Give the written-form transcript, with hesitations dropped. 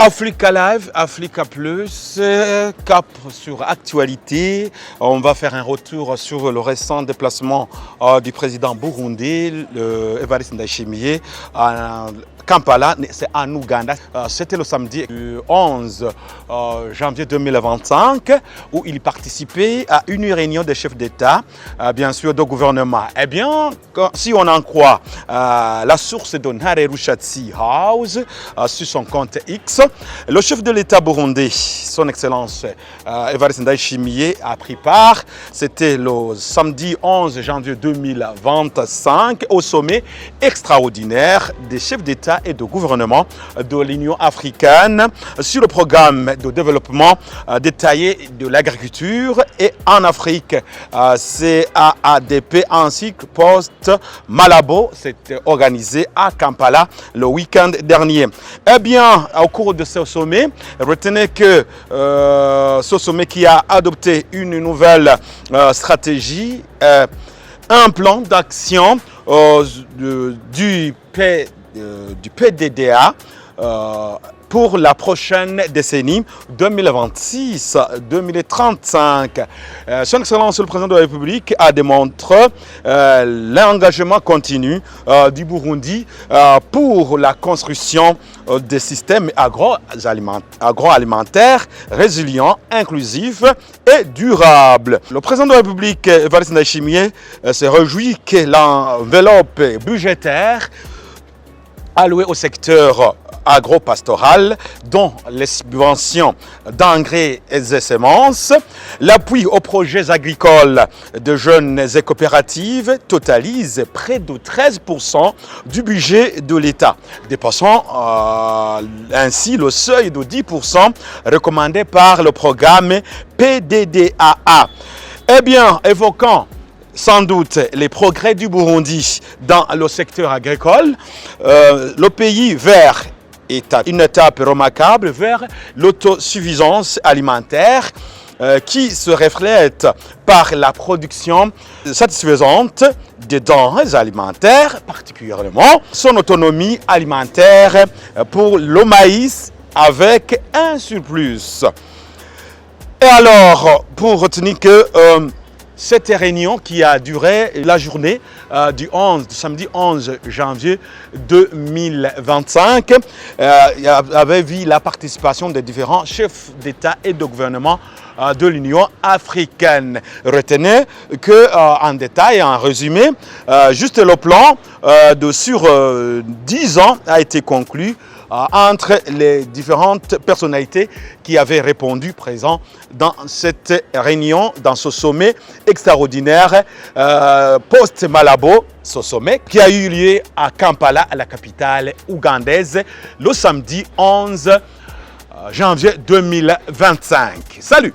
Africa Live, Africa Plus, cap sur actualité. On va faire un retour sur le récent déplacement du président burundais, Evariste Ndayishimiye, à Kampala, c'est en Ouganda. C'était le samedi 11 janvier 2025 où il participait à une réunion des chefs d'État, bien sûr de gouvernement. Eh bien, si on en croit la source de Ntare Rushatsi House sur son compte X, le chef de l'État burundais, son Excellence Evariste Ndayishimiye, a pris part. C'était le samedi 11 janvier 2025 au sommet extraordinaire des chefs d'État et de gouvernement de l'Union africaine sur le programme de développement détaillé de l'agriculture et en Afrique. CAADP ainsi que Post Malabo s'est organisé à Kampala le week-end dernier. Eh bien, au cours de ce sommet, retenez que ce sommet qui a adopté une nouvelle stratégie, un plan d'action du PDDA pour la prochaine décennie 2026-2035. Son Excellence le Président de la République a démontré l'engagement continu du Burundi pour la construction des systèmes agroalimentaires résilients, inclusifs et durables. Le Président de la République, Evariste Ndayishimiye, se réjouit que l'enveloppe budgétaire allouée au secteur agro-pastoral, dont les subventions d'engrais et de semences, l'appui aux projets agricoles de jeunes et coopératives totalise près de 13% du budget de l'État, dépassant ainsi le seuil de 10% recommandé par le programme PDDAA. Eh bien, évoquant sans doute les progrès du Burundi dans le secteur agricole, le pays vers une étape remarquable vers l'autosuffisance alimentaire qui se reflète par la production satisfaisante des denrées alimentaires, particulièrement son autonomie alimentaire pour le maïs avec un surplus. Et alors, pour retenir que cette réunion qui a duré la journée du samedi 11 janvier 2025 avait vu la participation des différents chefs d'État et de gouvernement de l'Union africaine. Retenez qu'en détail et en résumé, juste le plan sur 10 ans a été conclu entre les différentes personnalités qui avaient répondu présents dans cette réunion, dans ce sommet extraordinaire post-Malabo, ce sommet qui a eu lieu à Kampala, à la capitale ougandaise, le samedi 11 janvier 2025. Salut!